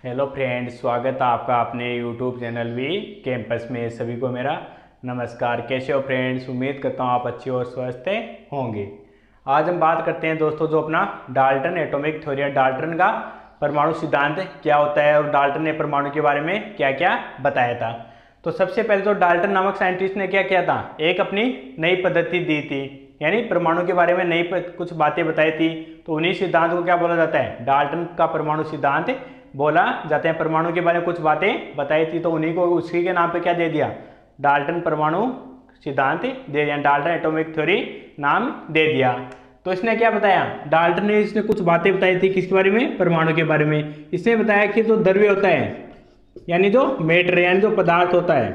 Hello friends, स्वागत है आपका अपने यूट्यूब चैनल वी कैंपस में। सभी को मेरा नमस्कार। कैसे हो फ्रेंड्स? उम्मीद करता हूँ आप अच्छे और स्वस्थ होंगे। आज हम बात करते हैं दोस्तों जो अपना डाल्टन एटॉमिक थ्योरी है, डाल्टन का परमाणु सिद्धांत क्या होता है और डाल्टन ने परमाणु के बारे में क्या क्या बताया था। तो सबसे पहले तो डाल्टन नामक साइंटिस्ट ने क्या किया था, एक अपनी नई पद्धति दी थी, यानी परमाणु के बारे में नई कुछ बातें बताई थी। तो उन्हीं सिद्धांत को क्या बोला जाता है, डाल्टन का परमाणु सिद्धांत बोला जाते हैं। परमाणु के बारे में कुछ बातें बताई थी तो उन्हीं को उसी के नाम पे क्या दे दिया, डाल्टन परमाणु सिद्धांत दे दिया, डाल्टन एटॉमिक थ्योरी नाम दे दिया। तो इसने क्या बताया, डाल्टन ने इसने कुछ बातें बताई थी किसके बारे में, परमाणु के बारे में। इसने बताया कि जो द्रव्य होता है, यानी जो मैटर यानी जो पदार्थ होता है,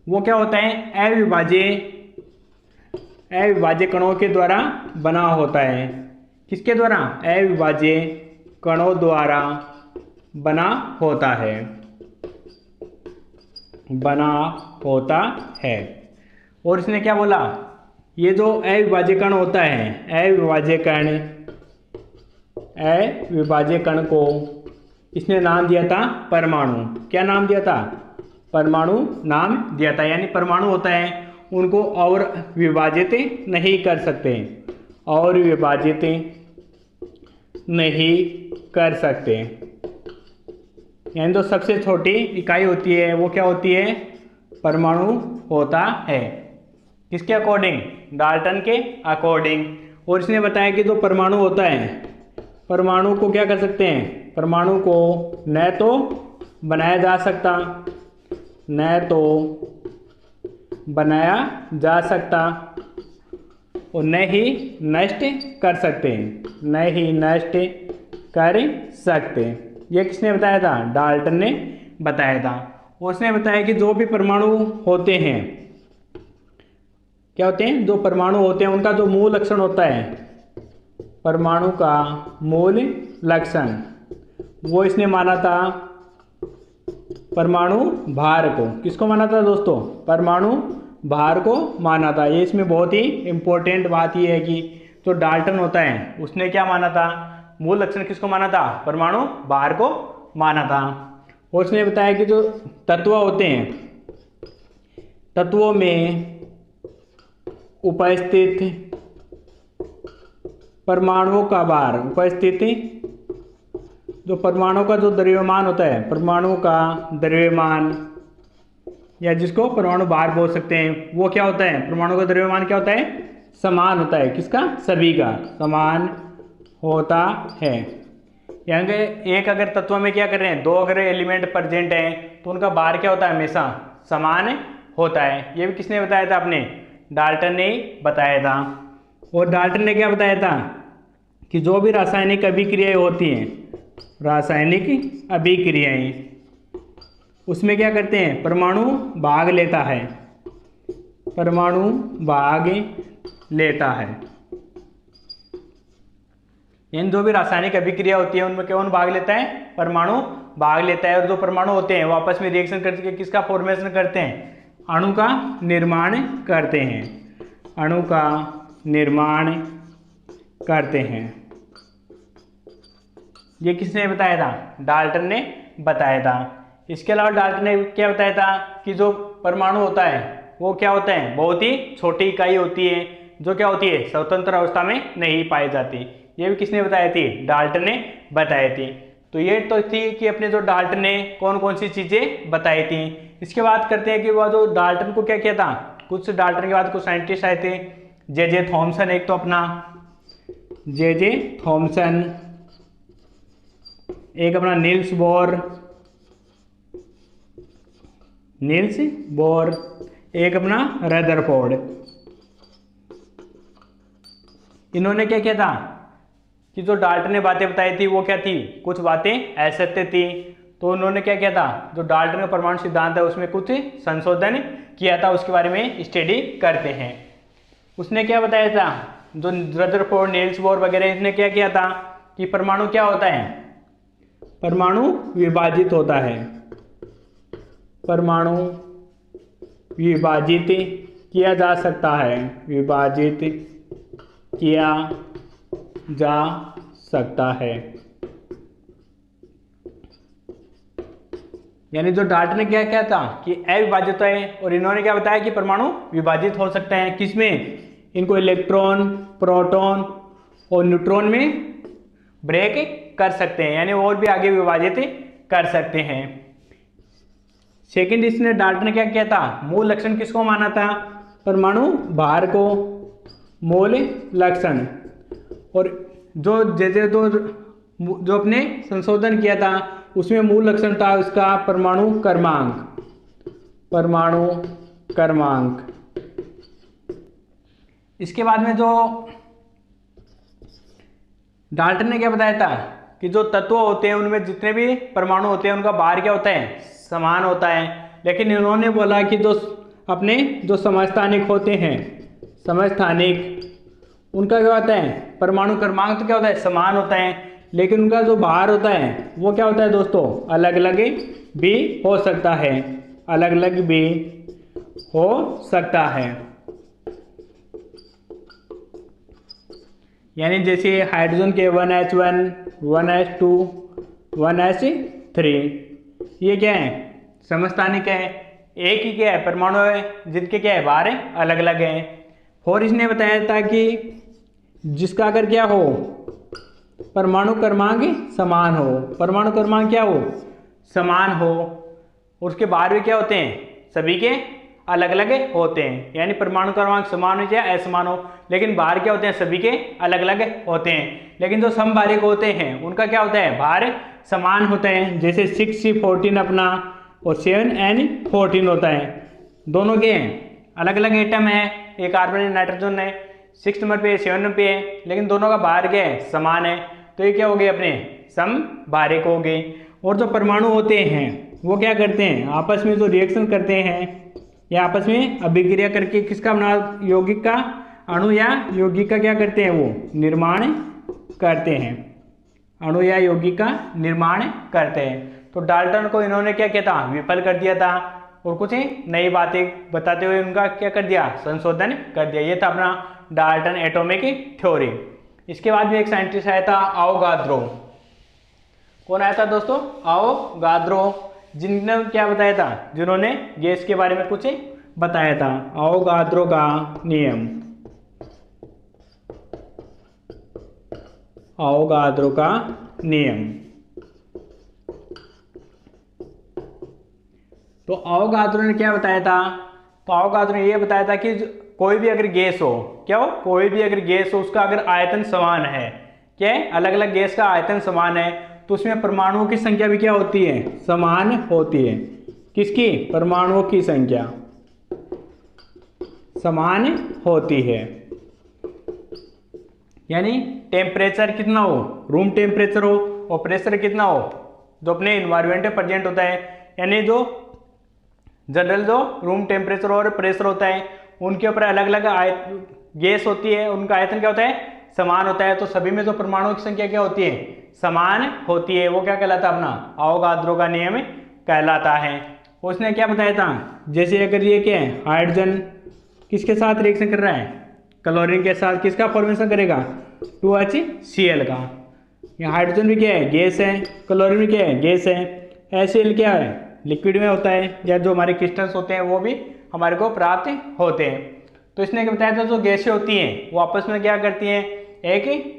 वो क्या होता है, अविभाज्य कणों के द्वारा बना होता है। किसके द्वारा? अविभाज्य कणों द्वारा बना होता है, बना होता है। और इसने क्या बोला, ये जो अविभाज्य कण होता है, अविभाज्य कण को इसने नाम दिया था परमाणु। क्या नाम दिया था? परमाणु नाम दिया था। यानी परमाणु होता है उनको और विभाजित नहीं कर सकते, और विभाजित नहीं कर सकते। यानी जो सबसे छोटी इकाई होती है वो क्या होती है, परमाणु होता है। किसके अकॉर्डिंग? डाल्टन के अकॉर्डिंग। और इसने बताया कि जो परमाणु होता है, परमाणु को क्या कर सकते हैं, परमाणु को न तो बनाया जा सकता, न तो बनाया जा सकता और न ही नष्ट कर सकते, न ही नष्ट कर सकते। ये किसने बताया था? डाल्टन ने बताया था। उसने बताया कि जो भी परमाणु होते हैं, क्या होते हैं, जो परमाणु होते हैं उनका जो मूल लक्षण होता है, परमाणु का मूल लक्षण, वो इसने माना था परमाणु भार को। किसको माना था दोस्तों? परमाणु भार को माना था। ये इसमें बहुत ही इंपॉर्टेंट बात ये है कि जो डाल्टन होता है उसने क्या माना था, मूल लक्षण किसको माना था, परमाणु भार को माना था। और उसने बताया कि जो तत्व होते हैं, तत्वों में उपस्थित परमाणुओं का भार, उपस्थिति जो परमाणु का जो द्रव्यमान होता है, परमाणु का द्रव्यमान या जिसको परमाणु भार बोल सकते हैं, वो क्या होता है, परमाणु का द्रव्यमान क्या होता है, समान होता है। किसका? सभी का समान होता है। यानी एक अगर तत्व में क्या कर रहे हैं, दो अगर एलिमेंट प्रेजेंट हैं तो उनका भार क्या होता है, हमेशा समान होता है। ये भी किसने बताया था? अपने डाल्टन ने बताया था। और डाल्टन ने क्या बताया था कि जो भी रासायनिक अभिक्रियाएं होती हैं, रासायनिक अभिक्रियाएं, उसमें क्या करते हैं, परमाणु भाग लेता है, परमाणु भाग लेता है। इन जो भी रासायनिक अभिक्रिया होती है उनमें कौन भाग लेता है, परमाणु भाग लेता है। और जो परमाणु होते हैं वो आपस में रिएक्शन करके किसका फॉर्मेशन करते हैं, अणु का निर्माण करते हैं, अणु का निर्माण करते हैं। ये किसने बताया था? डाल्टन ने बताया था। इसके अलावा डाल्टन ने क्या बताया था कि जो परमाणु होता है वो क्या होता है, बहुत ही छोटी इकाई होती है, जो क्या होती है, स्वतंत्र अवस्था में नहीं पाई जाती। ये भी किसने बताई थी? डाल्टन ने बताई थी। तो ये तो थी कि अपने जो डाल्टन ने कौन कौन सी चीजें बताई थी। इसके बाद करते हैं कि वह जो डाल्टन को क्या किया था, कुछ डाल्टन के बाद कुछ साइंटिस्ट आए थे, जे थॉमसन, एक तो अपना जे थॉमसन, एक अपना नील्स बोर, एक अपना रदरफोर्ड। इन्होंने क्या किया था कि जो डाल्टन ने बातें बताई थी वो क्या थी, कुछ बातें असत्य थी। तो उन्होंने क्या किया था, जो डाल्टन का परमाणु सिद्धांत है उसमें कुछ संशोधन किया था, उसके बारे में स्टडी करते हैं। उसने क्या बताया था, जो रदरफोर्ड, नील्स बोर वगैरह, इसने क्या किया था कि परमाणु क्या होता है, परमाणु विभाजित होता है, परमाणु विभाजित किया जा सकता है, विभाजित किया जा सकता है। यानी जो डाल्टन ने क्या क्या था कि अविभाजित है, और इन्होंने क्या बताया कि परमाणु विभाजित हो सकते हैं किसमें, इनको इलेक्ट्रॉन, प्रोटॉन और न्यूट्रॉन में ब्रेक कर सकते हैं, यानी और भी आगे विभाजित कर सकते हैं। सेकंड, इसने डाल्टन ने क्या किया था, मूल लक्षण किसको माना था, परमाणु भार को मूल लक्षण, और जो अपने संशोधन किया था उसमें मूल लक्षण था उसका परमाणु क्रमांक। इसके बाद में जो डाल्टन ने क्या बताया था कि जो तत्व होते हैं उनमें जितने भी परमाणु होते हैं उनका भार क्या होता है, समान होता है। लेकिन इन्होंने बोला कि जो समस्थानिक होते हैं, उनका क्या होता है, परमाणु क्रमांक तो क्या होता है, समान होता है, लेकिन उनका जो भार होता है वो क्या होता है दोस्तों, अलग अलग भी हो सकता है। यानी जैसे हाइड्रोजन के 1H1, 1H2, 1H3, ये क्या है, समस्थानिक है, एक ही क्या है, परमाणु है जिनके क्या है, भार अलग अलग है। और इसने बताया था कि जिसका अगर क्या हो, परमाणु क्रमांक समान हो, उसके भार भी क्या होते हैं, सभी के अलग अलग होते हैं। यानी परमाणु क्रमांक समान हो या असमान हो, लेकिन भार क्या होते हैं, सभी के अलग अलग होते हैं। लेकिन जो समभारिक होते हैं उनका क्या होता है, भार समान होते हैं। जैसे 6C14 अपना और 7N14 होता है, दोनों के अलग अलग एटम है, एक कार्बन नाइट्रोजन है, 6 नंबर पे 7 नंबर पे है, लेकिन दोनों का भार क्या है, समान है, तो ये क्या हो गए, अपने समभारिक हो गए। और जो परमाणु होते हैं वो क्या करते हैं, आपस में जो रिएक्शन करते हैं या आपस में अभिक्रिया करके किसका बना, यौगिक का, अणु या यौगिक का क्या करते हैं, वो निर्माण करते हैं, अणु या यौगिक का निर्माण करते हैं। तो डाल्टन को इन्होंने क्या किया था, विफल कर दिया था, और कुछ नई बातें बताते हुए उनका क्या कर दिया, संशोधन कर दिया। ये था अपना डाल्टन एटॉमिक थ्योरी। इसके बाद भी एक साइंटिस्ट आया था, आवोगाद्रो। कौन आया था दोस्तों, आवोगाद्रो, जिन्होंने क्या बताया था, जिन्होंने गैस के बारे में कुछ बताया था, आवोगाद्रो का नियम, आवोगाद्रो का नियम। तो आवोगाद्रो ने क्या बताया था, तो आवोगाद्रो ने यह बताया था कि कोई भी अगर गैस हो, क्या हो, कोई भी अगर गैस हो, उसका अगर आयतन समान है, क्या है, अलग अलग गैस का आयतन समान है, तो उसमें परमाणुओं की संख्या भी क्या होती है, समान होती है। किसकी, परमाणुओं की संख्या समान होती है। यानी टेम्परेचर कितना हो, रूम टेम्परेचर हो, और प्रेशर कितना हो, जो अपने इन्वायरमेंट में प्रेजेंट होता है, यानी जो जनरल जो रूम टेम्परेचर और प्रेशर होता है, उनके ऊपर अलग अलग गैस होती है, उनका आयतन क्या होता है, समान होता है। तो सभी में जो परमाणुओं की संख्या क्या होती है, समान होती है। वो क्या कहलाता है, अपना आवोगाद्रो का नियम कहलाता है। उसने क्या बताया था, जैसे अगर ये क्या है, हाइड्रोजन किसके साथ रिएक्शन कर रहा है, क्लोरीन के साथ, किसका फॉर्मेशन करेगा, 2HCl का। यहाँ हाइड्रोजन भी क्या है, गैस है, क्लोरीन भी क्या है, गैस है, HCl क्या है, लिक्विड में होता है, या जो हमारे क्रिस्टल्स होते हैं वो भी हमारे को प्राप्त होते हैं। तो इसने क्या बताया था, जो गैसें होती हैं वो आपस में क्या करती हैं, एक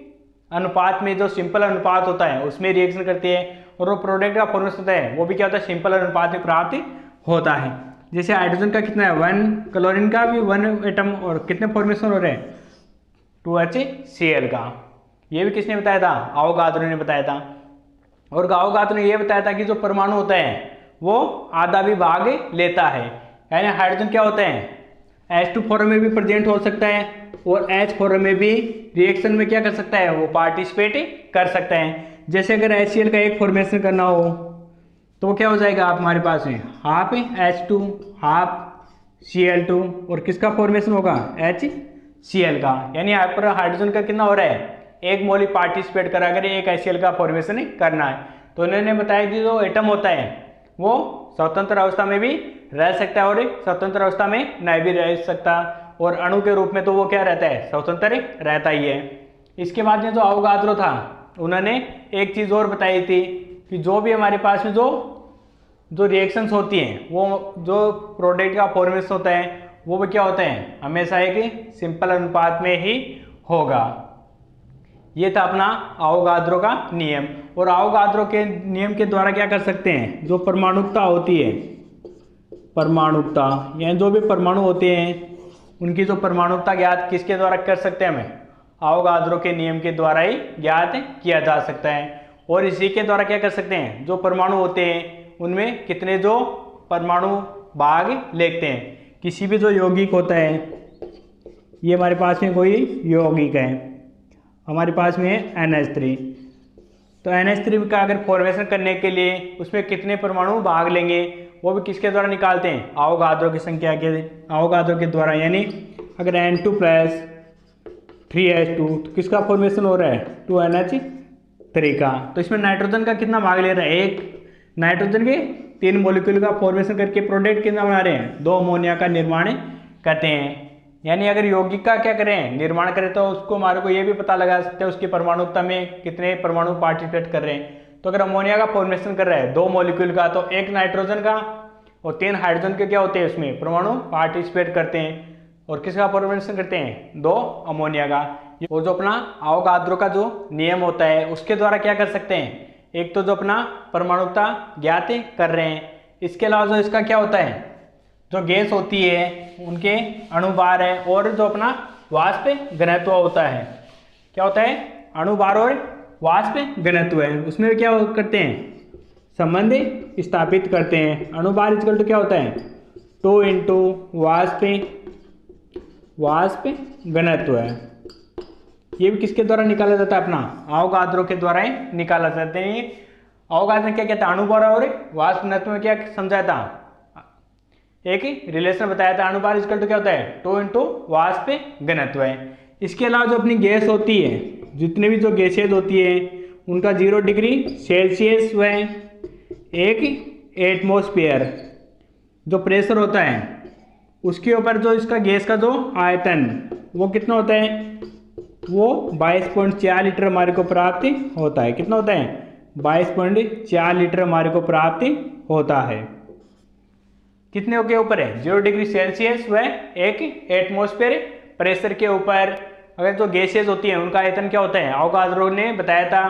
अनुपात में, जो सिंपल अनुपात होता है उसमें रिएक्शन करती है, और वो प्रोडक्ट का फॉर्मेशन होता है वो भी क्या होता है, सिंपल अनुपात में प्राप्त होता है। जैसे हाइड्रोजन का कितना है 1, क्लोरीन का भी 1 एटम, और कितने फॉर्मेशन हो रहे हैं, 2HCl का। ये भी किसने बताया था, आवोगाद्रो ने बताया था। और आवोगाद्रो ने यह बताया था कि जो परमाणु होता है वो आधा भी भाग लेता है। यानी हाइड्रोजन क्या होता है, H2 फॉर्म में भी प्रेजेंट हो सकता है, और H फॉर्म में भी रिएक्शन में क्या कर सकता है, वो पार्टिसिपेट कर सकता है। जैसे अगर HCl का एक फॉर्मेशन करना हो तो वो क्या हो जाएगा, आप हमारे पास में हाफ H2 हाफ Cl2, और किसका फॉर्मेशन होगा, HCl का। यानी यहाँ पर हाइड्रोजन का कितना हो रहा है, एक मोल पार्टिसिपेट करा कर एक HCl का फॉर्मेशन करना है। तो इन्होंने बताया कि जो एटम होता है वो स्वतंत्र अवस्था में भी रह सकता है और स्वतंत्र अवस्था में नहीं भी रह सकता, और अणु के रूप में तो वो क्या रहता है, स्वतंत्र रहता ही है। इसके बाद में जो आवोगाद्रो था, उन्होंने एक चीज़ और बताई थी कि जो भी हमारे पास में जो जो रिएक्शंस होती हैं, वो जो प्रोडक्ट का फॉर्मेशन होता है वो भी क्या होता है, हमेशा एक सिंपल अनुपात में ही होगा। ये था अपना अवोगाद्रो का नियम। और अवोगाद्रो के नियम के द्वारा क्या कर सकते हैं, जो परमाणुकता होती है, परमाणुकता यानी जो भी परमाणु होते हैं उनकी जो परमाणुकता ज्ञात किसके द्वारा कर सकते हैं, हमें अवोगाद्रो के नियम के द्वारा ही ज्ञात किया जा सकता है। और इसी के द्वारा क्या कर सकते हैं, जो परमाणु होते हैं उनमें कितने जो परमाणु भाग लेते हैं। किसी भी जो यौगिक होता है, ये हमारे पास में कोई यौगिक है, हमारे पास में है NH3, तो NH3 का अगर फॉर्मेशन करने के लिए उसमें कितने परमाणु भाग लेंगे वो भी किसके द्वारा निकालते हैं, अवोगाद्रो की संख्या के, अवोगाद्रो के द्वारा। यानी अगर N2 + 3H2 तो किसका फॉर्मेशन हो रहा है, 2NH3 का। तो इसमें नाइट्रोजन का कितना भाग ले रहा है, एक नाइट्रोजन के 3 मॉलिक्यूल का फॉर्मेशन करके प्रोडक्ट कितना बना रहे हैं, 2 अमोनिया का निर्माण करते हैं। यानी अगर यौगिक का क्या करें, निर्माण करें, तो उसको हमारे को ये भी पता लगा सकते हैं उसकी परमाणुकता में कितने परमाणु पार्टिसिपेट कर रहे हैं। तो अगर अमोनिया का फॉर्मेशन कर रहा है 2 मॉलिक्यूल का, तो 1 नाइट्रोजन का और 3 हाइड्रोजन के क्या होते हैं, उसमें परमाणु पार्टिसिपेट करते हैं। और किसका फॉर्मेशन करते हैं, 2 अमोनिया का। और जो अपना अवोगाद्रो का जो नियम होता है उसके द्वारा क्या कर सकते हैं, एक तो जो अपना परमाणुकता ज्ञात कर रहे हैं, इसके अलावा जो इसका क्या होता है, जो गैस होती है उनके अणुभार है, और जो अपना वाष्प घनत्व होता है, क्या होता है, अणुभार और वाष्प घनत्व है, उसमें क्या करते हैं, संबंध स्थापित करते हैं। अणुभार इक्वल टू क्या होता है, 2 × वाष्प घनत्व है। ये भी किसके द्वारा निकाला जाता है, अपना अवोगाद्रो के द्वारा ही निकाला जाता है। अवोगाद्रो ने क्या कहता है, अणुभार और वाष्प घनत्व में क्या समझाया था, एक रिलेशन बताया था। अणुभार इक्वल टू क्या होता है, 2 × वाष्प घनत्व है। इसके अलावा जो अपनी गैस होती है, जितने भी जो गैसेज होती है उनका 0 डिग्री सेल्सियस व 1 एटमॉस्फेयर जो प्रेशर होता है उसके ऊपर जो इसका गैस का जो आयतन वो कितना होता है, वो 22.4 लीटर हमारे को प्राप्त होता है। कितना होता है, 22.4 लीटर हमारे को प्राप्त होता है। कितने के ऊपर है, 0 डिग्री सेल्सियस व 1 एटमॉस्फेयर प्रेशर के ऊपर। अगर जो गैसेज होती हैं उनका आयतन क्या होता है, अवोगाद्रो ने बताया था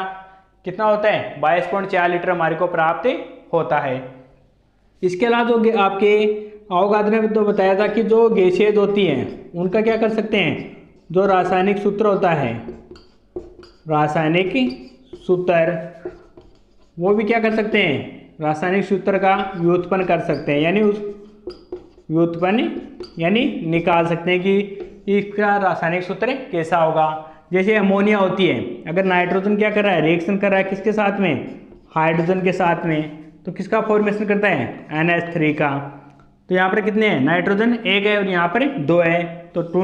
कितना होता है, 22.4 लीटर हमारे को प्राप्त होता है। इसके अलावा जो आपके अवोगाद्रो ने तो बताया था कि जो गैसेज होती हैं उनका क्या कर सकते हैं, जो रासायनिक सूत्र होता है, रासायनिक सूत्र, वो भी क्या कर सकते हैं, रासायनिक सूत्र का व्युत्पन्न कर सकते हैं। यानी उस व्युत्पन्न यानी निकाल सकते हैं कि इसका रासायनिक सूत्र कैसा होगा। जैसे अमोनिया होती है, अगर नाइट्रोजन क्या कर रहा है, रिएक्शन कर रहा है किसके साथ में, हाइड्रोजन के साथ में, तो किसका फॉर्मेशन करता है, NH3 का। तो यहाँ पर कितने हैं, नाइट्रोजन 1 है और यहाँ पर 2 है, तो 2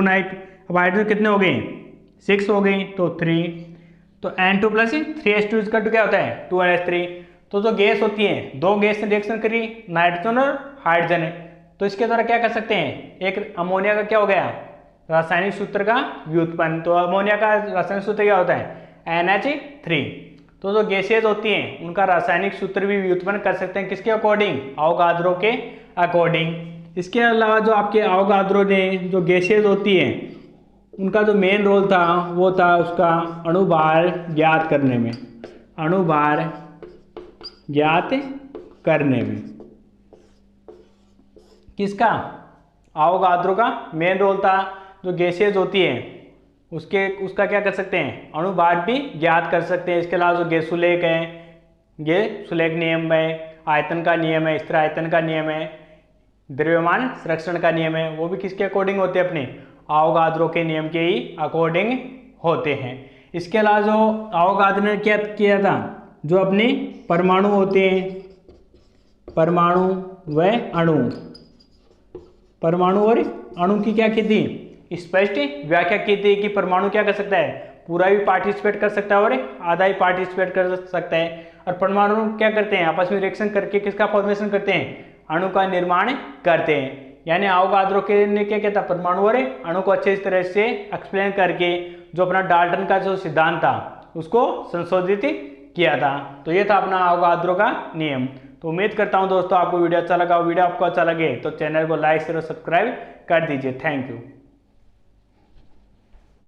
अब हाइड्रोजन कितने हो गए, 6 हो गए, तो 3। तो N2 + 3H2 का क्या होता है, 2NH3। तो जो गैस होती है, 2 गैस ने रिएक्शन करी, नाइट्रोजन और हाइड्रोजन, तो इसके द्वारा क्या कर सकते हैं, एक अमोनिया का क्या हो गया, रासायनिक सूत्र का व्युत्पन्न। तो अमोनिया का रासायनिक सूत्र क्या होता है, NH3। तो जो गैसेज होती हैं उनका रासायनिक सूत्र भी व्युत्पन्न कर सकते हैं, किसके अकॉर्डिंग, अवोगाद्रो के अकॉर्डिंग। इसके अलावा जो आपके अवोगाद्रो ने जो गैसेज होती हैं उनका जो मेन रोल था वो था उसका अणुभार ज्ञात करने में, अणुभार ज्ञात करने में। किसका, अवोगाद्रो का मेन रोल था। जो गैसेज होती है उसका क्या कर सकते हैं, अणुभार भी ज्ञात कर सकते हैं। इसके अलावा जो गैसुलेक है, गैसुलेक नियम है, आयतन का नियम है, स्थिर आयतन का नियम है, द्रव्यमान संरक्षण का नियम है, वो भी किसके अकॉर्डिंग होते हैं, अपने अवोगाद्रो के नियम के ही अकॉर्डिंग होते हैं। इसके अलावा जो अवोगाद्रो ने क्या किया था, जो अपने परमाणु होते हैं, परमाणु व अणु, परमाणु और अणु की क्या की थी, स्पष्ट व्याख्या की थी कि परमाणु क्या कर सकता है, पूरा भी पार्टिसिपेट कर सकता है और आधा ही पार्टिसिपेट कर सकता है। और परमाणु क्या करते हैं, आपस में रिएक्शन करके किसका फॉर्मेशन करते हैं, अणु का निर्माण करते हैं। यानी अवोगाद्रो के ने क्या कहता, परमाणु और अणु को अच्छे तरह से एक्सप्लेन करके जो अपना डाल्टन का जो सिद्धांत था उसको संशोधित किया था। तो ये था अपना अवोगाद्रो का नियम। तो उम्मीद करता हूँ दोस्तों आपको वीडियो अच्छा लगा। वीडियो आपको अच्छा लगे तो चैनल को लाइक शेयर और सब्सक्राइब कर दीजिए। Thank you.